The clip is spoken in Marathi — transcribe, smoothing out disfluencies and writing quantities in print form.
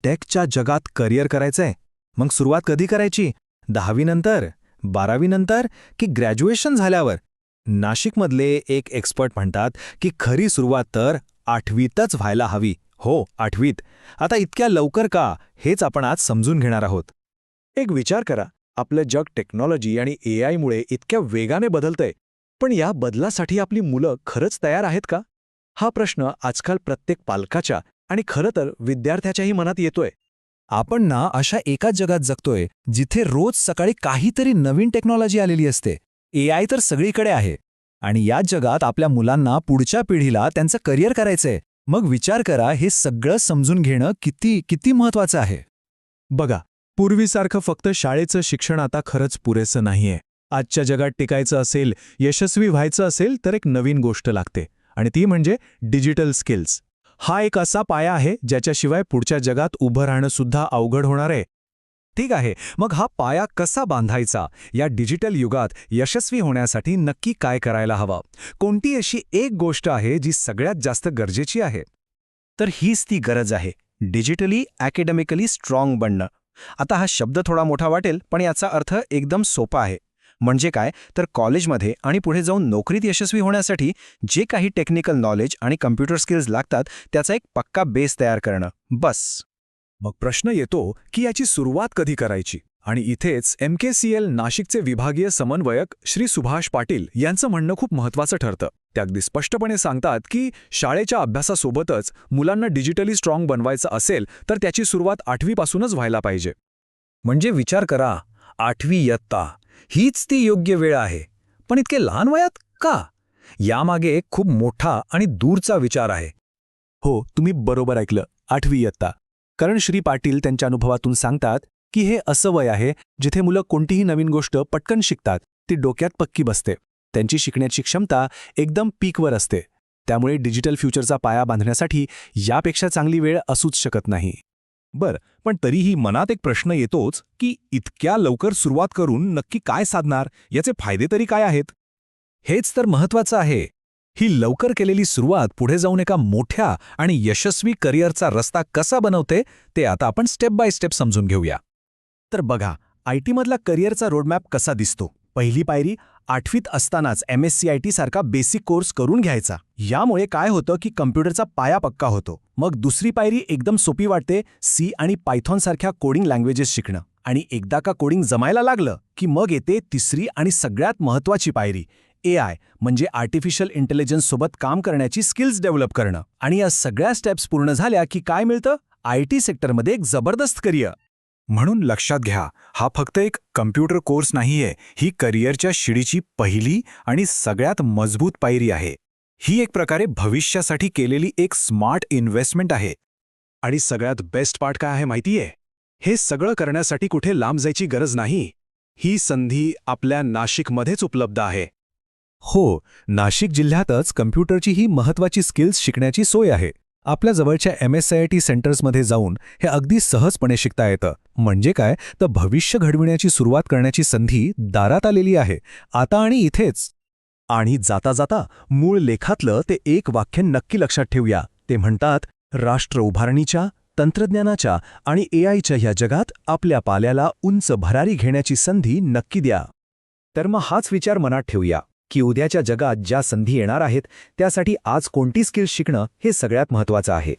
टेकच्या जगात करिअर करायचंय, मग सुरुवात कधी करायची? 10वी नंतर, 12वी नंतर की ग्रॅज्युएशन झाल्यावर? नाशिकमधले एक एक्सपर्ट म्हणतात की खरी सुरुवात तर 8वीतच व्हायला हवी. हो, 8वीत. आता इतक्या लवकर का, हेच आपण आज समजून घेणार आहोत. एक विचार करा, आपलं जग टेक्नॉलॉजी आणि एआयमुळे इतक्या वेगाने बदलतंय, पण या बदलासाठी आपली मुलं खरंच तयार आहेत का? हा प्रश्न आजकाल प्रत्येक पालकाच्या आणि खरं तर विद्यार्थ्याच्याही मनात येतोय. आपण ना अशा एकाच जगात जगतोय जिथे रोज सकाळी काहीतरी नवीन टेक्नॉलॉजी आलेली असते. एआय तर सगळीकडे आहे. आणि याच जगात आपल्या मुलांना पुढच्या पिढीला त्यांचं करिअर करायचंय. मग विचार करा, हे सगळं समजून घेणं किती किती महत्वाचं आहे. बघा, पूर्वीसारखं फक्त शाळेचं शिक्षण आता खरंच पुरेसं नाहीये. आजच्या जगात टिकायचं असेल, यशस्वी व्हायचं असेल तर एक नवीन गोष्ट लागते, आणि ती म्हणजे डिजिटल स्किल्स. हा एक असा पाया आहे ज्याच्याशिवाय पुढच्या जगात उभं राहणं सुद्धा अवघड होणार आहे. ठीक आहे, मग हा पाया कसा बांधायचा? या डिजिटल युगात यशस्वी होण्यासाठी नक्की काय करायला हवं? कोणती अशी एक गोष्ट आहे जी सगळ्यात जास्त गरजेची आहे? तर हीच ती गरज आहे, डिजिटली अकॅडमिकली स्ट्रॉंग बनणं. आता हा शब्द थोडा मोठा वाटेल, पण याचा अर्थ एकदम सोपा आहे. म्हणजे काय, तर कॉलेजमध्ये आणि पुढे जाऊन नोकरीत यशस्वी होण्यासाठी जे काही टेक्निकल नॉलेज आणि कम्प्युटर स्किल्स लागतात त्याचा एक पक्का बेस तयार करणं, बस. मग प्रश्न येतो की याची सुरुवात कधी करायची? आणि इथेच MKCL नाशिकचे विभागीय समन्वयक श्री सुभाष पाटील यांचं म्हणणं खूप महत्त्वाचं ठरतं. ते अगदी स्पष्टपणे सांगतात की शाळेच्या अभ्यासासोबतच मुलांना डिजिटली स्ट्रॉंग बनवायचं असेल तर त्याची सुरुवात 8वीपासूनच व्हायला पाहिजे. म्हणजे विचार करा, 8वी इयत्ता हीच ती योग्य वेळ आहे. पण इतके लहान वयात का? यामागे एक खूप मोठा आणि दूरचा विचार आहे. हो, तुम्ही बरोबर ऐकलं, 8वी इयत्ता. कारण श्री पाटील त्यांच्या अनुभवातून सांगतात की हे असं वय आहे जिथे मुलं कोणतीही नवीन गोष्ट पटकन शिकतात, ती डोक्यात पक्की बसते. त्यांची शिकण्याची क्षमता एकदम पीकवर असते. त्यामुळे डिजिटल फ्युचरचा पाया बांधण्यासाठी यापेक्षा चांगली वेळ असूच शकत नाही. पण तरीही मनात एक प्रश्न येतोच की इतक्या लवकर सुरुवात करून नक्की काय साधणार? याचे फायदे तरी काय आहेत? हेच तर महत्वाचं आहे. ही लवकर केलेली सुरुवात पुढे जाऊन एका मोठ्या आणि यशस्वी करिअरचा रस्ता कसा बनवते ते आता आपण स्टेप बाय स्टेप समजून घेऊया. तर बघा, आयटीमधला करिअरचा रोडमॅप कसा दिसतो. पहिली पायरी 8वीत असतानाच MSc IT सारखा बेसिक कोर्स करून घ्यायचा. यामुळे काय होतं की कम्प्युटरचा पाया पक्का होतो. मग दुसरी पायरी एकदम सोपी वाटते, C आणि पायथॉन सारख्या कोडिंग लँग्वेजेस शिकणं. आणि एकदा का कोडिंग जमायला लागलं की मग येते तिसरी आणि सगळ्यात महत्त्वाची पायरी, AI म्हणजे आर्टिफिशियल इंटेलिजन्स सोबत काम करण्याची स्किल्स डेव्हलप करणं. आणि या सगळ्या स्टेप्स पूर्ण झाल्या की काय मिळतं? IT सेक्टरमध्ये एक जबरदस्त करिअर. म्हणून लक्षात घ्या, हा फक्त एक कम्प्युटर कोर्स नाहीये, ही करिअरच्या शिडीची पहिली आणि सगळ्यात मजबूत पायरी आहे. ही एक प्रकारे भविष्यासाठी केलेली एक स्मार्ट इन्व्हेस्टमेंट आहे. आणि सगळ्यात बेस्ट पार्ट काय आहे माहितीये? हे सगळं करण्यासाठी कुठे लांब जायची गरज नाही. ही संधी आपल्या नाशिकमध्येच उपलब्ध आहे. हो, नाशिक जिल्ह्यातच कम्प्युटरची ही महत्त्वाची स्किल्स शिकण्याची सोय आहे. आपल्या जवळच्या MSIT सेंटर्समध्ये जाऊन हे अगदी सहजपणे शिकता येतं. म्हणजे काय, तर भविष्य घडविण्याची सुरुवात करण्याची संधी दारात आलेली आहे, आता आणि इथेच. आणि जाता जाता मूळ लेखातलं ते एक वाक्य नक्की लक्षात ठेवूया. ते म्हणतात, राष्ट्र उभारणीच्या, तंत्रज्ञानाच्या आणि AIच्या ह्या जगात आपल्या पाल्याला उंच भरारी घेण्याची संधी नक्की द्या. तर मग हाच विचार मनात ठेवूया की उद्याच्या जगात ज्या संधी येणार आहेत त्यासाठी आज कोणती स्किल्स शिकणं हे सगळ्यात महत्त्वाचं आहे.